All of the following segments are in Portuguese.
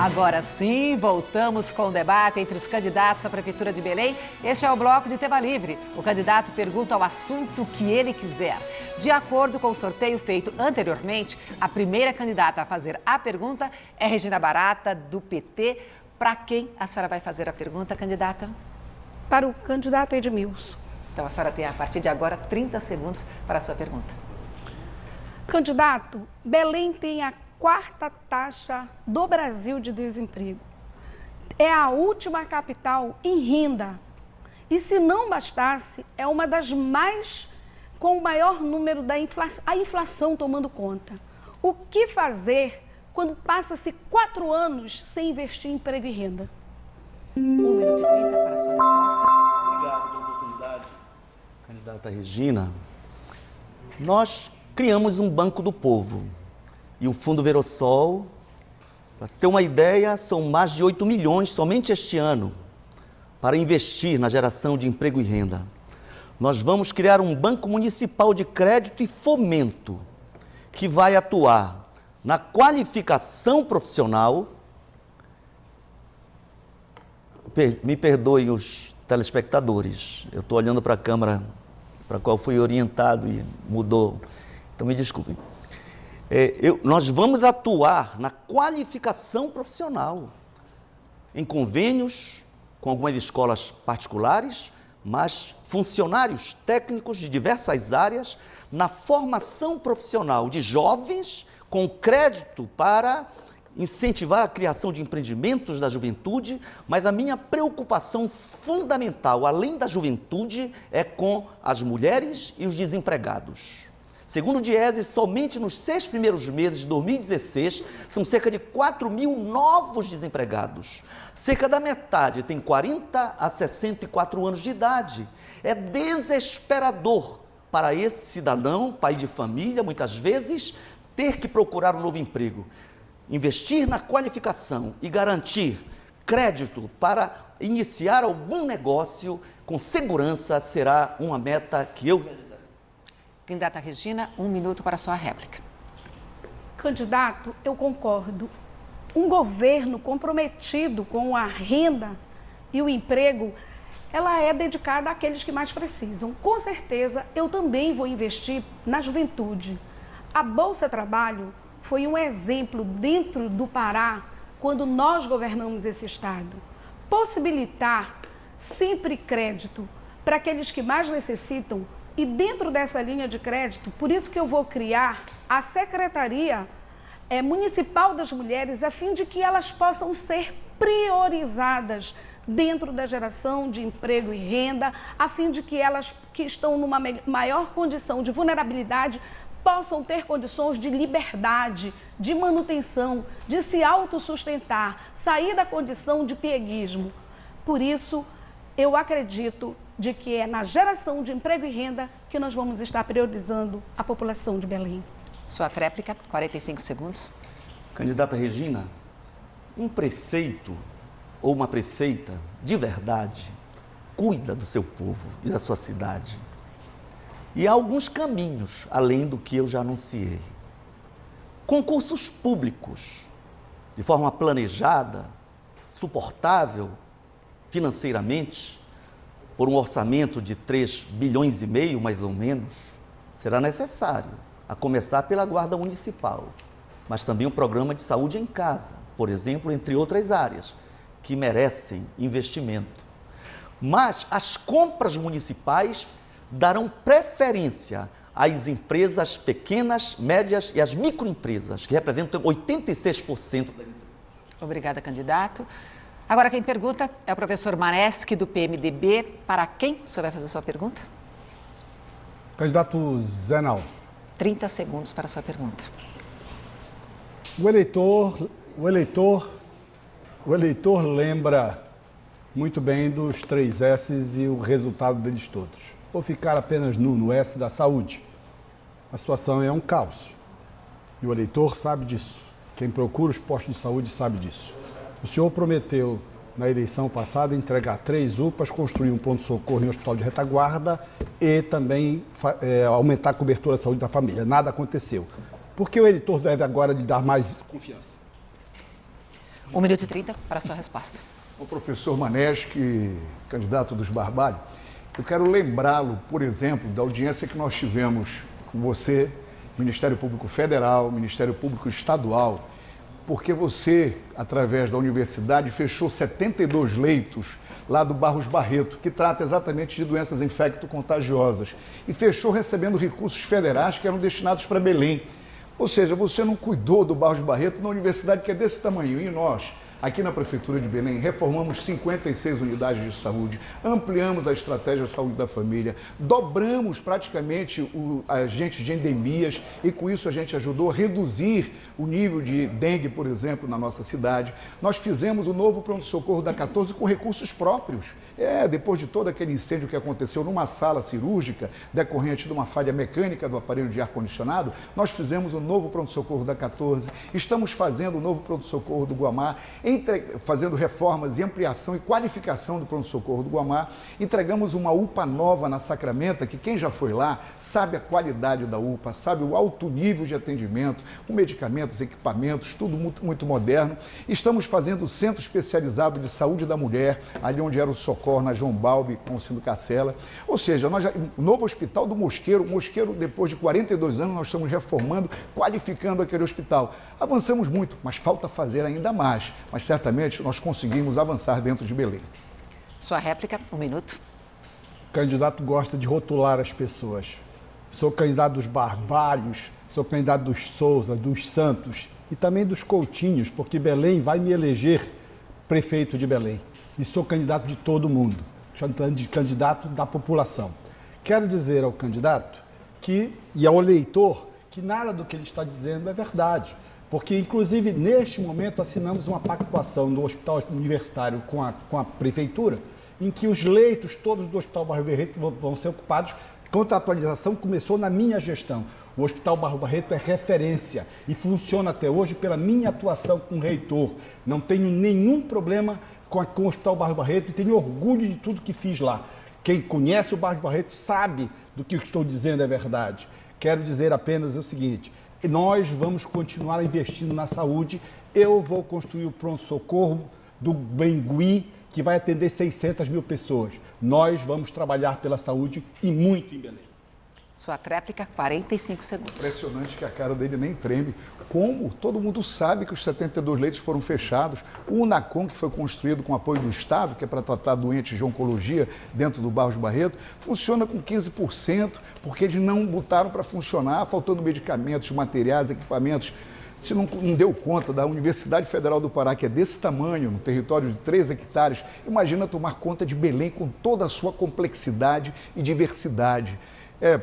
Agora sim, voltamos com o debate entre os candidatos à Prefeitura de Belém. Este é o bloco de tema livre. O candidato pergunta o assunto que ele quiser. De acordo com o sorteio feito anteriormente, a primeira candidata a fazer a pergunta é Regina Barata, do PT. Para quem a senhora vai fazer a pergunta, candidata? Para o candidato Edmilson. Então a senhora tem, a partir de agora, 30 segundos para a sua pergunta. Candidato, Belém tem a quarta taxa do Brasil de desemprego. É a última capital em renda. E se não bastasse, é uma das mais com o maior número da inflação, a inflação tomando conta. O que fazer quando passa-se 4 anos sem investir em emprego e renda? 1 minuto e 30 para a sua resposta. Obrigado pela oportunidade, candidata Regina. Nós criamos um Banco do Povo. E o Fundo Verossol, para ter uma ideia, são mais de 8 milhões somente este ano para investir na geração de emprego e renda. Nós vamos criar um Banco Municipal de Crédito e Fomento que vai atuar na qualificação profissional. Me perdoem os telespectadores, eu estou olhando para a câmera para a qual fui orientado e mudou, então me desculpem. Nós vamos atuar na qualificação profissional, em convênios com algumas escolas particulares, mas funcionários técnicos de diversas áreas, na formação profissional de jovens, com crédito para incentivar a criação de empreendimentos da juventude, mas a minha preocupação fundamental, além da juventude, é com as mulheres e os desempregados. Segundo o Diese, somente nos 6 primeiros meses de 2016, são cerca de 4 mil novos desempregados. Cerca da metade tem 40 a 64 anos de idade. É desesperador para esse cidadão, pai de família, muitas vezes, ter que procurar um novo emprego. Investir na qualificação e garantir crédito para iniciar algum negócio com segurança será uma meta que eu realizarei. Candidata Regina, 1 minuto para a sua réplica. Candidato, eu concordo. Um governo comprometido com a renda e o emprego, ela é dedicada àqueles que mais precisam. Com certeza, eu também vou investir na juventude. A Bolsa Trabalho foi um exemplo dentro do Pará, quando nós governamos esse estado. Possibilitar sempre crédito para aqueles que mais necessitam. E dentro dessa linha de crédito, por isso que eu vou criar a Secretaria Municipal das Mulheres, a fim de que elas possam ser priorizadas dentro da geração de emprego e renda, a fim de que elas que estão numa maior condição de vulnerabilidade possam ter condições de liberdade, de manutenção, de se autossustentar, sair da condição de pieguismo. Por isso, eu acredito de que é na geração de emprego e renda que nós vamos estar priorizando a população de Belém. Sua réplica, 45 segundos. Candidata Regina, um prefeito ou uma prefeita de verdade cuida do seu povo e da sua cidade. E há alguns caminhos além do que eu já anunciei. Concursos públicos, de forma planejada, suportável financeiramente, por um orçamento de 3,5 bilhões, mais ou menos, será necessário, a começar pela Guarda Municipal, mas também um programa de saúde em casa, por exemplo, entre outras áreas, que merecem investimento. Mas as compras municipais darão preferência às empresas pequenas, médias e às microempresas, que representam 86% da empresa. Obrigada, candidato. Agora quem pergunta é o professor Maneschi, do PMDB. Para quem o senhor vai fazer a sua pergunta? Candidato Zenal. 30 segundos para a sua pergunta. O eleitor lembra muito bem dos 3 S's e o resultado deles todos. Vou ficar apenas no S da saúde. A situação é um caos. E o eleitor sabe disso. Quem procura os postos de saúde sabe disso. O senhor prometeu, na eleição passada, entregar 3 UPAs, construir um ponto-socorro em um hospital de retaguarda e também aumentar a cobertura da saúde da família. Nada aconteceu. Por que o eleitor deve agora lhe dar mais confiança? 1 minuto e 30 para a sua resposta. O professor Maneschi, candidato dos Barbalho, eu quero lembrá-lo, por exemplo, da audiência que nós tivemos com você, Ministério Público Federal, Ministério Público Estadual, porque você, através da universidade, fechou 72 leitos lá do Barros Barreto, que trata exatamente de doenças infecto-contagiosas, e fechou recebendo recursos federais que eram destinados para Belém. Ou seja, você não cuidou do Barros Barreto na universidade que é desse tamanho, e nós, aqui na Prefeitura de Belém, reformamos 56 unidades de saúde, ampliamos a estratégia de saúde da família, dobramos praticamente o agente de endemias e com isso a gente ajudou a reduzir o nível de dengue, por exemplo, na nossa cidade. Nós fizemos o novo pronto-socorro da 14 com recursos próprios. Depois de todo aquele incêndio que aconteceu numa sala cirúrgica, decorrente de uma falha mecânica do aparelho de ar-condicionado, nós fizemos o novo pronto-socorro da 14, estamos fazendo o novo pronto-socorro do Guamá, fazendo reformas e ampliação e qualificação do pronto-socorro do Guamá. Entregamos uma UPA nova na Sacramento, que quem já foi lá sabe a qualidade da UPA, sabe o alto nível de atendimento, com medicamentos, equipamentos, tudo muito, muito moderno. Estamos fazendo o Centro Especializado de Saúde da Mulher, ali onde era o Socorro, na João Balbi, com o Cindo Cacela. Ou seja, o novo hospital do Mosqueiro, depois de 42 anos, nós estamos reformando, qualificando aquele hospital. Avançamos muito, mas falta fazer ainda mais. Mas certamente nós conseguimos avançar dentro de Belém. Sua réplica, 1 minuto. O candidato gosta de rotular as pessoas. Sou candidato dos Barbalhos, sou candidato dos Souza, dos Santos e também dos Coutinhos, porque Belém vai me eleger prefeito de Belém. E sou candidato de todo mundo, chamando de candidato da população. Quero dizer ao candidato e ao eleitor que nada do que ele está dizendo é verdade. Porque, inclusive, neste momento, assinamos uma pactuação do Hospital Universitário com a Prefeitura, em que os leitos todos do Hospital Barros Barreto vão ser ocupados. Contratualização começou na minha gestão. O Hospital Barros Barreto é referência e funciona até hoje pela minha atuação com o reitor. Não tenho nenhum problema com o Hospital Barros Barreto e tenho orgulho de tudo que fiz lá. Quem conhece o Barros Barreto sabe do que eu estou dizendo é verdade. Quero dizer apenas o seguinte: nós vamos continuar investindo na saúde. Eu vou construir o pronto-socorro do Bengui, que vai atender 600 mil pessoas. Nós vamos trabalhar pela saúde e muito em Belém. Sua tréplica, 45 segundos. Impressionante que a cara dele nem treme. Como? Todo mundo sabe que os 72 leitos foram fechados. O UNACOM, que foi construído com apoio do Estado, que é para tratar doentes de oncologia dentro do Barros Barreto, funciona com 15%, porque eles não botaram para funcionar, faltando medicamentos, materiais, equipamentos. Se não deu conta da Universidade Federal do Pará, que é desse tamanho, no território de 3 hectares, imagina tomar conta de Belém com toda a sua complexidade e diversidade.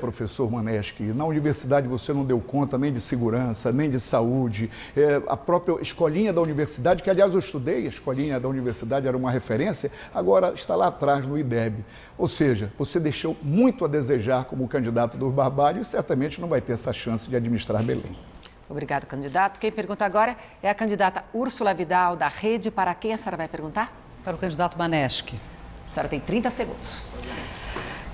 Professor Maneschi, na universidade você não deu conta nem de segurança, nem de saúde. A própria escolinha da universidade, que aliás eu estudei, a escolinha da universidade era uma referência, agora está lá atrás no IDEB. Ou seja, você deixou muito a desejar como candidato do Barbalho e certamente não vai ter essa chance de administrar Belém. Obrigado, candidato. Quem pergunta agora é a candidata Úrsula Vidal, da Rede. Para quem a senhora vai perguntar? Para o candidato Maneschi. A senhora tem 30 segundos.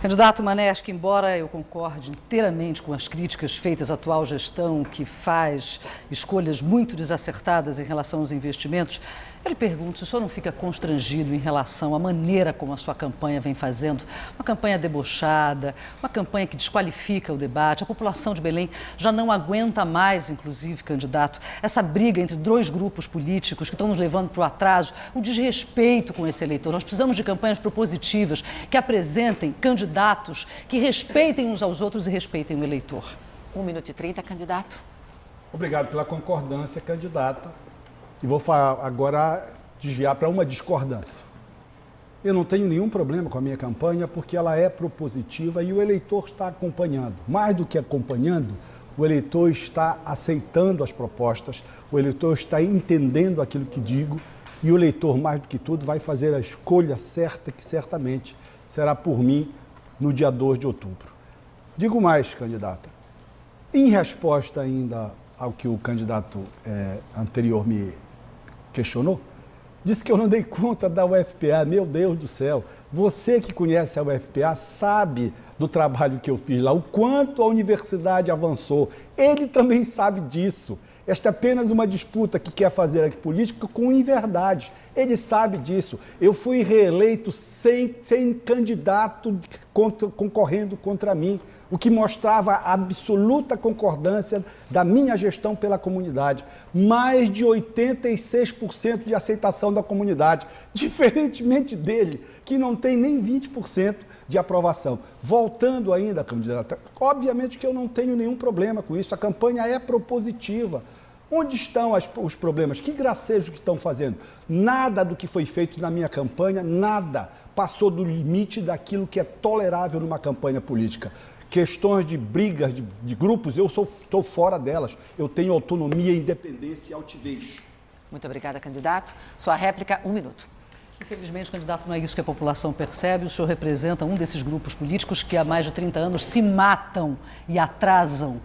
Candidato Maneschi, embora eu concorde inteiramente com as críticas feitas à atual gestão, que faz escolhas muito desacertadas em relação aos investimentos, eu lhe pergunto se o senhor não fica constrangido em relação à maneira como a sua campanha vem fazendo, uma campanha debochada, uma campanha que desqualifica o debate. A população de Belém já não aguenta mais, inclusive, candidato, essa briga entre 2 grupos políticos que estão nos levando para o atraso, o desrespeito com esse eleitor. Nós precisamos de campanhas propositivas que apresentem candidatos que respeitem uns aos outros e respeitem o eleitor. 1 minuto e 30, candidato. Obrigado pela concordância, candidata. E vou agora desviar para uma discordância. Eu não tenho nenhum problema com a minha campanha porque ela é propositiva e o eleitor está acompanhando. Mais do que acompanhando, o eleitor está aceitando as propostas, o eleitor está entendendo aquilo que digo e o eleitor, mais do que tudo, vai fazer a escolha certa, que certamente será por mim no dia 2 de outubro. Digo mais, candidata. Em resposta ainda ao que o candidato anterior me questionou, disse que eu não dei conta da UFPA. Meu Deus do céu, você que conhece a UFPA sabe do trabalho que eu fiz lá, o quanto a universidade avançou. Ele também sabe disso. Esta é apenas uma disputa que quer fazer aqui política com inverdades. Ele sabe disso. Eu fui reeleito sem candidato concorrendo contra mim, o que mostrava a absoluta concordância da minha gestão pela comunidade. Mais de 86% de aceitação da comunidade, diferentemente dele, que não tem nem 20% de aprovação. Voltando ainda, candidata, obviamente que eu não tenho nenhum problema com isso, a campanha é propositiva. Onde estão os problemas? Que gracejo que estão fazendo? Nada do que foi feito na minha campanha, nada passou do limite daquilo que é tolerável numa campanha política. Questões de brigas, de grupos, eu estou fora delas. Eu tenho autonomia, independência e altivez. Muito obrigada, candidato. Sua réplica, 1 minuto. Infelizmente, candidato, não é isso que a população percebe. O senhor representa um desses grupos políticos que há mais de 30 anos se matam e atrasam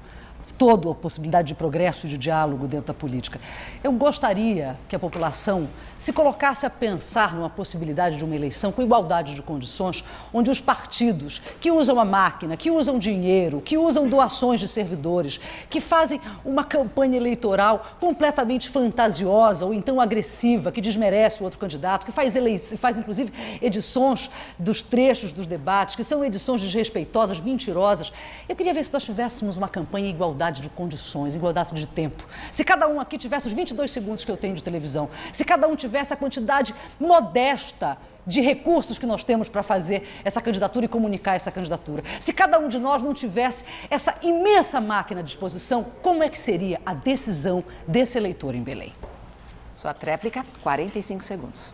toda a possibilidade de progresso e de diálogo dentro da política. Eu gostaria que a população se colocasse a pensar numa possibilidade de uma eleição com igualdade de condições, onde os partidos que usam a máquina, que usam dinheiro, que usam doações de servidores, que fazem uma campanha eleitoral completamente fantasiosa ou então agressiva, que desmerece o outro candidato, que faz inclusive edições dos trechos dos debates, que são edições desrespeitosas, mentirosas. Eu queria ver se nós tivéssemos uma campanha em igualdade de condições, igualdade de tempo. Se cada um aqui tivesse os 22 segundos que eu tenho de televisão, se cada um tivesse a quantidade modesta de recursos que nós temos para fazer essa candidatura e comunicar essa candidatura, se cada um de nós não tivesse essa imensa máquina à disposição, como é que seria a decisão desse eleitor em Belém? Sua tréplica, 45 segundos.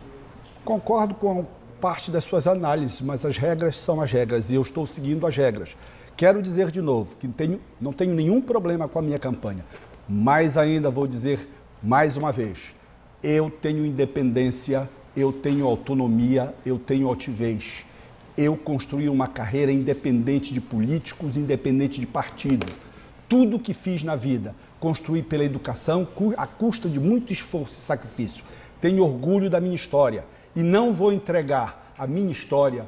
Concordo com parte das suas análises, mas as regras são as regras e eu estou seguindo as regras. Quero dizer de novo que não tenho nenhum problema com a minha campanha, mas ainda vou dizer mais uma vez, eu tenho independência, eu tenho autonomia, eu tenho altivez. Eu construí uma carreira independente de políticos, independente de partido. Tudo que fiz na vida, construí pela educação, à custa de muito esforço e sacrifício. Tenho orgulho da minha história e não vou entregar a minha história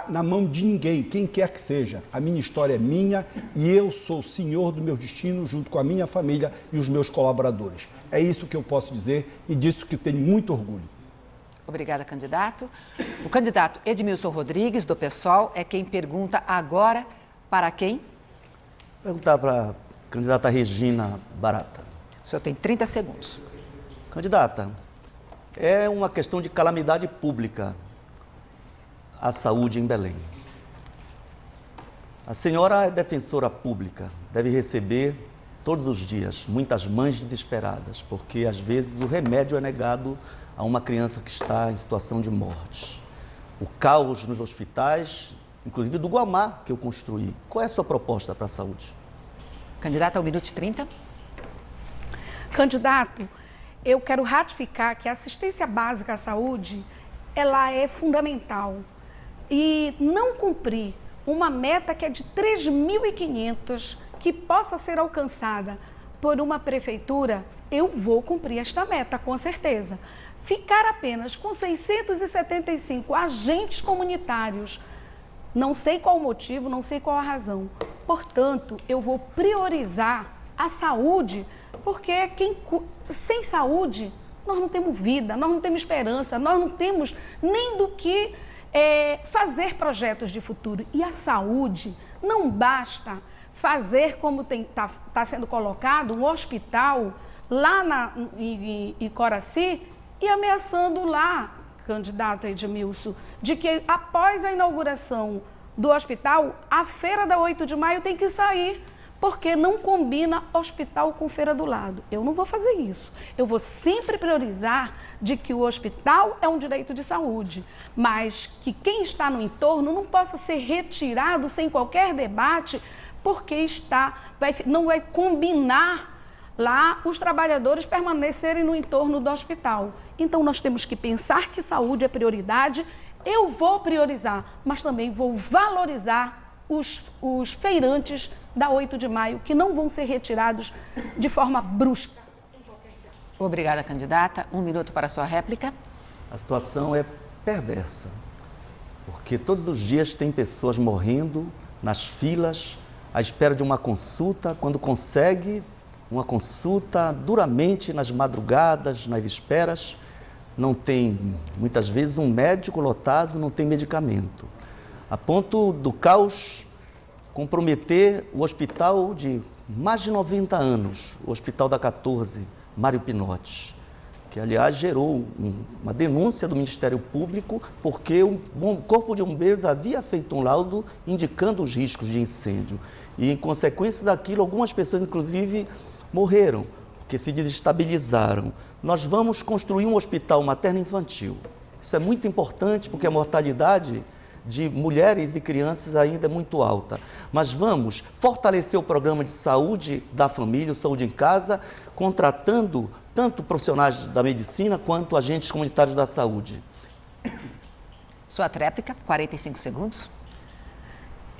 na mão de ninguém, quem quer que seja. A minha história é minha e eu sou o senhor do meu destino junto com a minha família e os meus colaboradores. É isso que eu posso dizer e disso que tenho muito orgulho. Obrigada, candidato. O candidato Edmilson Rodrigues, do PSOL, é quem pergunta agora para quem? Perguntar para a candidata Regina Barata. O senhor tem 30 segundos. Candidata, é uma questão de calamidade pública a saúde em Belém. A senhora é defensora pública, deve receber todos os dias muitas mães desesperadas, porque às vezes o remédio é negado a uma criança que está em situação de morte. O caos nos hospitais, inclusive do Guamá, que eu construí. Qual é a sua proposta para a saúde? Candidata, 1 minuto e 30. Candidato, eu quero ratificar que a assistência básica à saúde, ela é fundamental. E não cumprir uma meta que é de 3.500, que possa ser alcançada por uma prefeitura, eu vou cumprir esta meta, com certeza. Ficar apenas com 675 agentes comunitários, não sei qual o motivo, não sei qual a razão. Portanto, eu vou priorizar a saúde, porque sem saúde nós não temos vida, nós não temos esperança, nós não temos nem do que fazer projetos de futuro. E a saúde não basta fazer como está sendo colocado um hospital lá em Coraci e ameaçando lá, candidato Edmilson, de que após a inauguração do hospital, a feira da 8 de maio tem que sair, porque não combina hospital com feira do lado. Eu não vou fazer isso. Eu vou sempre priorizar de que o hospital é um direito de saúde, mas que quem está no entorno não possa ser retirado sem qualquer debate, porque não vai combinar lá os trabalhadores permanecerem no entorno do hospital. Então nós temos que pensar que saúde é prioridade. Eu vou priorizar, mas também vou valorizar os feirantes da 8 de maio, que não vão ser retirados de forma brusca. Obrigada, candidata. 1 minuto para a sua réplica. A situação é perversa, porque todos os dias tem pessoas morrendo nas filas, à espera de uma consulta. Quando consegue, uma consulta duramente nas madrugadas, nas esperas. Não tem, muitas vezes, um médico lotado, não tem medicamento. A ponto do caos comprometer o hospital de mais de 90 anos, o Hospital da 14, Mário Pinotti, que, aliás, gerou uma denúncia do Ministério Público porque o Corpo de Bombeiros havia feito um laudo indicando os riscos de incêndio. E, em consequência daquilo, algumas pessoas, inclusive, morreram, porque se desestabilizaram. Nós vamos construir um hospital materno-infantil. Isso é muito importante porque a mortalidade de mulheres e crianças ainda é muito alta. Mas vamos fortalecer o programa de saúde da família, o Saúde em Casa, contratando tanto profissionais da medicina quanto agentes comunitários da saúde. Sua tréplica, 45 segundos.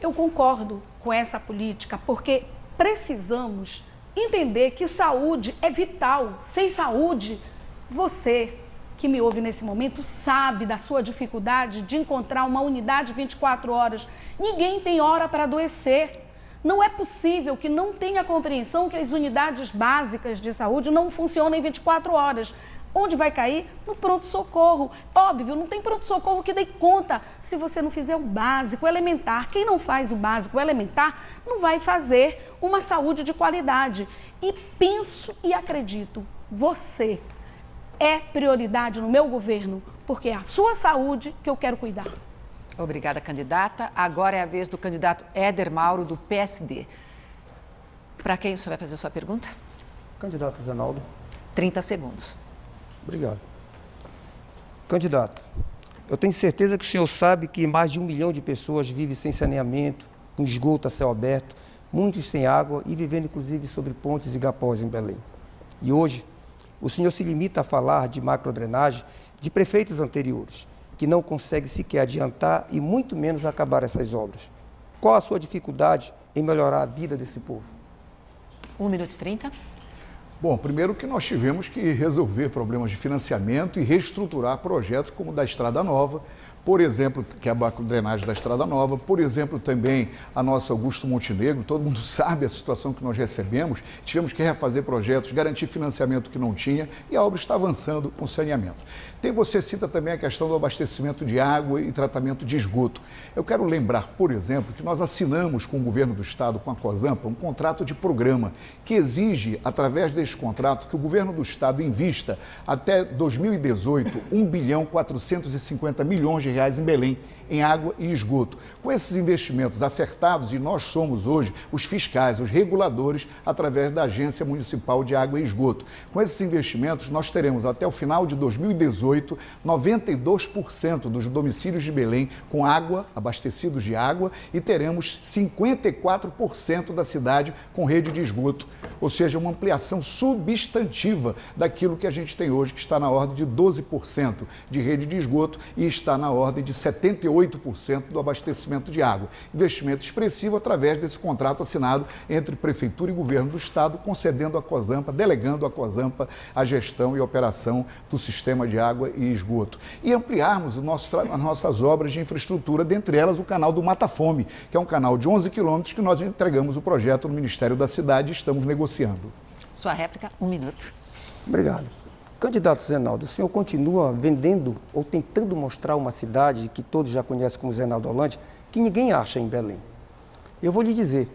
Eu concordo com essa política, porque precisamos entender que saúde é vital. Sem saúde, você que me ouve nesse momento sabe da sua dificuldade de encontrar uma unidade 24 horas. Ninguém tem hora para adoecer. Não é possível que não tenha compreensão que as unidades básicas de saúde não funcionam em 24 horas. Onde vai cair? No pronto-socorro. Óbvio, não tem pronto-socorro que dê conta se você não fizer o básico, o elementar. Quem não faz o básico, o elementar, não vai fazer uma saúde de qualidade. E penso e acredito, você é prioridade no meu governo, porque é a sua saúde que eu quero cuidar. Obrigada, candidata. Agora é a vez do candidato Éder Mauro, do PSD. Para quem o senhor vai fazer a sua pergunta? Candidato Zenaldo. 30 segundos. Obrigado. Candidato, eu tenho certeza que o senhor sabe que mais de 1 milhão de pessoas vivem sem saneamento, com esgoto a céu aberto, muitos sem água e vivendo inclusive sobre pontes e igapós em Belém. E hoje, o senhor se limita a falar de macrodrenagem de prefeitos anteriores, que não conseguem sequer adiantar e muito menos acabar essas obras. Qual a sua dificuldade em melhorar a vida desse povo? 1 minuto e 30. Bom, primeiro que nós tivemos que resolver problemas de financiamento e reestruturar projetos como o da Estrada Nova, por exemplo, que é a macrodrenagem da Estrada Nova, por exemplo, também a nossa Augusto Montenegro, todo mundo sabe a situação que nós recebemos, tivemos que refazer projetos, garantir financiamento que não tinha e a obra está avançando com saneamento. Você cita também a questão do abastecimento de água e tratamento de esgoto. Eu quero lembrar, por exemplo, que nós assinamos com o governo do estado, com a COSAMPA, um contrato de programa que exige, através desse contrato, que o governo do estado invista até 2018 1,450 bilhões de reais em Belém, em água e esgoto. Com esses investimentos acertados, e nós somos hoje os fiscais, os reguladores, através da Agência Municipal de Água e Esgoto. Com esses investimentos, nós teremos até o final de 2018, 92% dos domicílios de Belém com água, abastecidos de água, e teremos 54% da cidade com rede de esgoto. Ou seja, uma ampliação substantiva daquilo que a gente tem hoje, que está na ordem de 12% de rede de esgoto e está na ordem de 78% do abastecimento de água. Investimento expressivo através desse contrato assinado entre Prefeitura e Governo do Estado, concedendo à COSAMPA, delegando à COSAMPA a gestão e operação do sistema de água e esgoto. E ampliarmos as nossas obras de infraestrutura, dentre elas o canal do Mata Fome, que é um canal de 11 quilômetros que nós entregamos o projeto no Ministério da Cidade e estamos negociando. Sua réplica, 1 minuto. Obrigado. Candidato Zenaldo, o senhor continua vendendo ou tentando mostrar uma cidade que todos já conhecem como Zenaldo Holande, que ninguém acha em Belém. Eu vou lhe dizer,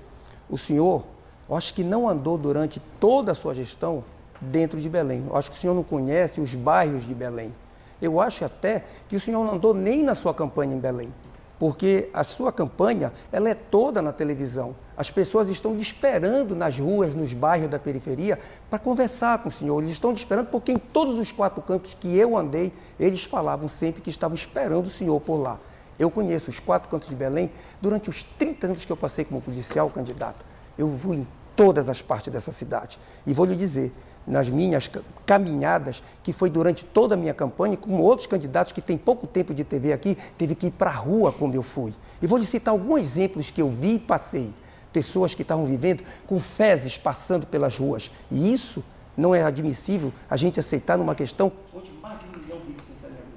o senhor, eu acho que não andou durante toda a sua gestão dentro de Belém. Eu acho que o senhor não conhece os bairros de Belém. Eu acho até que o senhor não andou nem na sua campanha em Belém, porque a sua campanha ela é toda na televisão. As pessoas estão lhe esperando nas ruas, nos bairros da periferia, para conversar com o senhor. Eles estão lhe esperando porque em todos os 4 cantos que eu andei, eles falavam sempre que estavam esperando o senhor por lá. Eu conheço os 4 cantos de Belém durante os 30 anos que eu passei como policial candidato. Eu fui em todas as partes dessa cidade. E vou lhe dizer, nas minhas caminhadas, que foi durante toda a minha campanha, como outros candidatos que têm pouco tempo de TV aqui, teve que ir para a rua como eu fui. E vou lhe citar alguns exemplos que eu vi e passei. Pessoas que estavam vivendo com fezes passando pelas ruas. E isso não é admissível a gente aceitar numa questão onde mais de 1 milhão vive sem saneamento.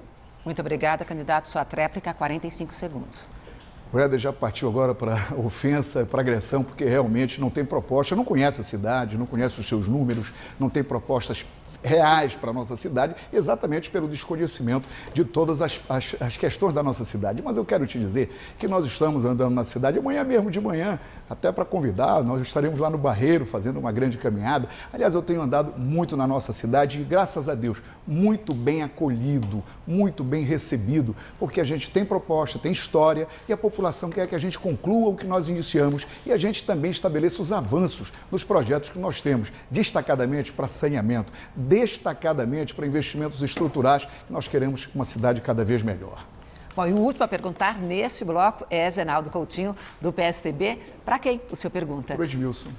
Muito obrigada, candidato. Sua tréplica, 45 segundos. O Éder já partiu agora para ofensa, para agressão, porque realmente não tem proposta, não conhece a cidade, não conhece os seus números, não tem propostas reais para a nossa cidade, exatamente pelo desconhecimento de todas as questões da nossa cidade. Mas eu quero te dizer que nós estamos andando na cidade amanhã mesmo de manhã, até para convidar, nós estaremos lá no Barreiro fazendo uma grande caminhada. Aliás, eu tenho andado muito na nossa cidade e, graças a Deus, muito bem acolhido, muito bem recebido, porque a gente tem proposta, tem história e a população quer que a gente conclua o que nós iniciamos e a gente também estabeleça os avanços nos projetos que nós temos, destacadamente para saneamento, destacadamente para investimentos estruturais, que nós queremos uma cidade cada vez melhor. Bom, e o último a perguntar neste bloco é Zenaldo Coutinho, do PSTB. Para quem o senhor pergunta? Para o Edmilson.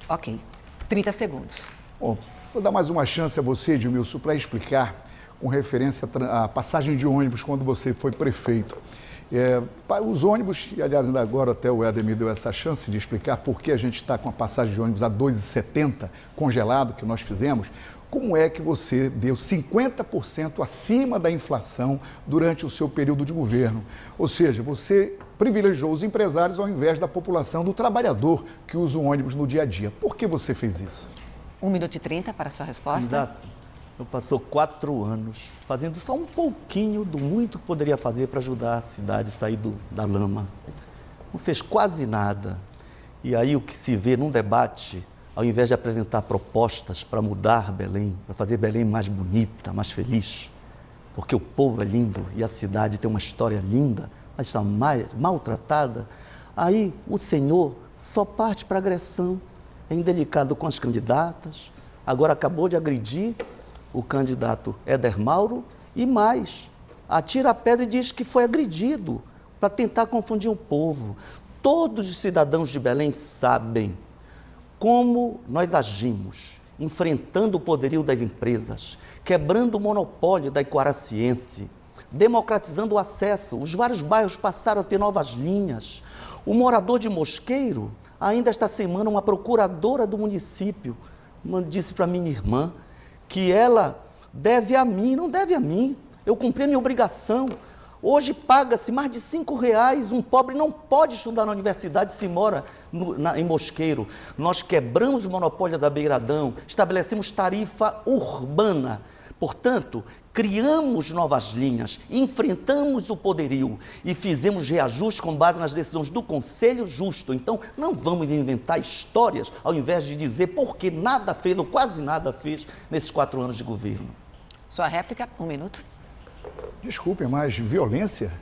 Ok, 30 segundos. Bom, vou dar mais uma chance a você, Edmilson, para explicar com referência à passagem de ônibus quando você foi prefeito. Os ônibus, e aliás ainda agora até o Éder me deu essa chance de explicar por que a gente está com a passagem de ônibus a R$ 2,70 congelado que nós fizemos. Como é que você deu 50% acima da inflação durante o seu período de governo? Ou seja, você privilegiou os empresários ao invés da população, do trabalhador que usa o ônibus no dia a dia. Por que você fez isso? 1 minuto e 30 para a sua resposta. Candidato, eu passou 4 anos fazendo só um pouquinho do muito que poderia fazer para ajudar a cidade a sair da lama. Não fez quase nada. E aí o que se vê num debate, ao invés de apresentar propostas para mudar Belém, para fazer Belém mais bonita, mais feliz, porque o povo é lindo e a cidade tem uma história linda, mas está maltratada, aí o senhor só parte para agressão, é indelicado com as candidatas, agora acabou de agredir o candidato Éder Mauro e mais, atira a pedra e diz que foi agredido para tentar confundir o povo. Todos os cidadãos de Belém sabem como nós agimos, enfrentando o poderio das empresas, quebrando o monopólio da Iquaraciense, democratizando o acesso. Os vários bairros passaram a ter novas linhas. O morador de Mosqueiro, ainda esta semana, uma procuradora do município disse para minha irmã que ela deve a mim, não deve a mim, eu cumpri a minha obrigação. Hoje paga-se mais de R$5, um pobre não pode estudar na universidade se mora em Mosqueiro. Nós quebramos o monopólio da Beiradão, estabelecemos tarifa urbana, portanto, criamos novas linhas, enfrentamos o poderio e fizemos reajustes com base nas decisões do Conselho Justo. Então, não vamos inventar histórias ao invés de dizer porque nada fez ou quase nada fez nesses 4 anos de governo. Sua réplica, 1 minuto. Desculpem, mas violência?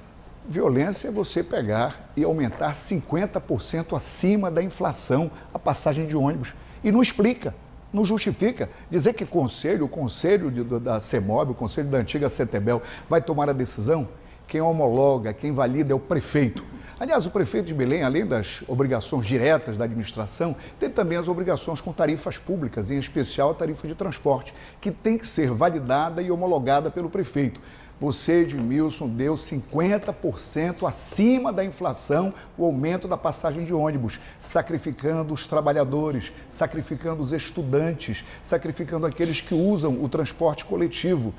Violência é você pegar e aumentar 50% acima da inflação a passagem de ônibus. E não explica, não justifica. Dizer que o conselho da CEMOB, o conselho da antiga CETEBEL, vai tomar a decisão, quem homologa, quem valida é o prefeito. Aliás, o prefeito de Belém, além das obrigações diretas da administração, tem também as obrigações com tarifas públicas, em especial a tarifa de transporte, que tem que ser validada e homologada pelo prefeito. Você, Edmilson, deu 50% acima da inflação o aumento da passagem de ônibus, sacrificando os trabalhadores, sacrificando os estudantes, sacrificando aqueles que usam o transporte coletivo.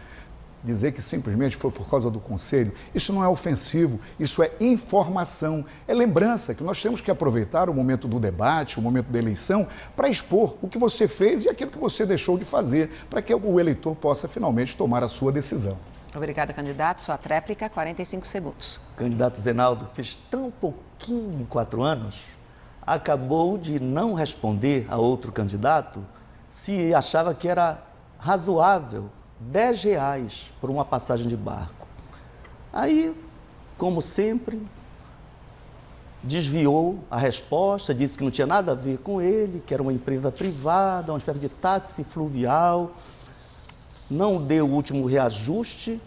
Dizer que simplesmente foi por causa do Conselho, isso não é ofensivo, isso é informação, é lembrança que nós temos que aproveitar o momento do debate, o momento da eleição, para expor o que você fez e aquilo que você deixou de fazer, para que o eleitor possa finalmente tomar a sua decisão. Obrigada, candidato. Sua tréplica, 45 segundos. O candidato Zenaldo fez tão pouquinho em 4 anos, acabou de não responder a outro candidato se achava que era razoável R$10 por uma passagem de barco. Aí, como sempre, desviou a resposta, disse que não tinha nada a ver com ele, que era uma empresa privada, uma espécie de táxi fluvial. Não deu o último reajuste,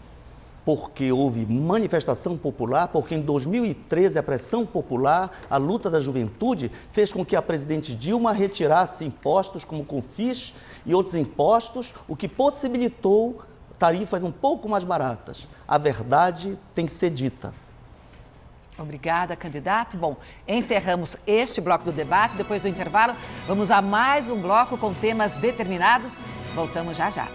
porque houve manifestação popular, porque em 2013 a pressão popular, a luta da juventude, fez com que a presidente Dilma retirasse impostos como Confis e outros impostos, o que possibilitou tarifas um pouco mais baratas. A verdade tem que ser dita. Obrigada, candidato. Bom, encerramos este bloco do debate. Depois do intervalo, vamos a mais um bloco com temas determinados. Voltamos já já.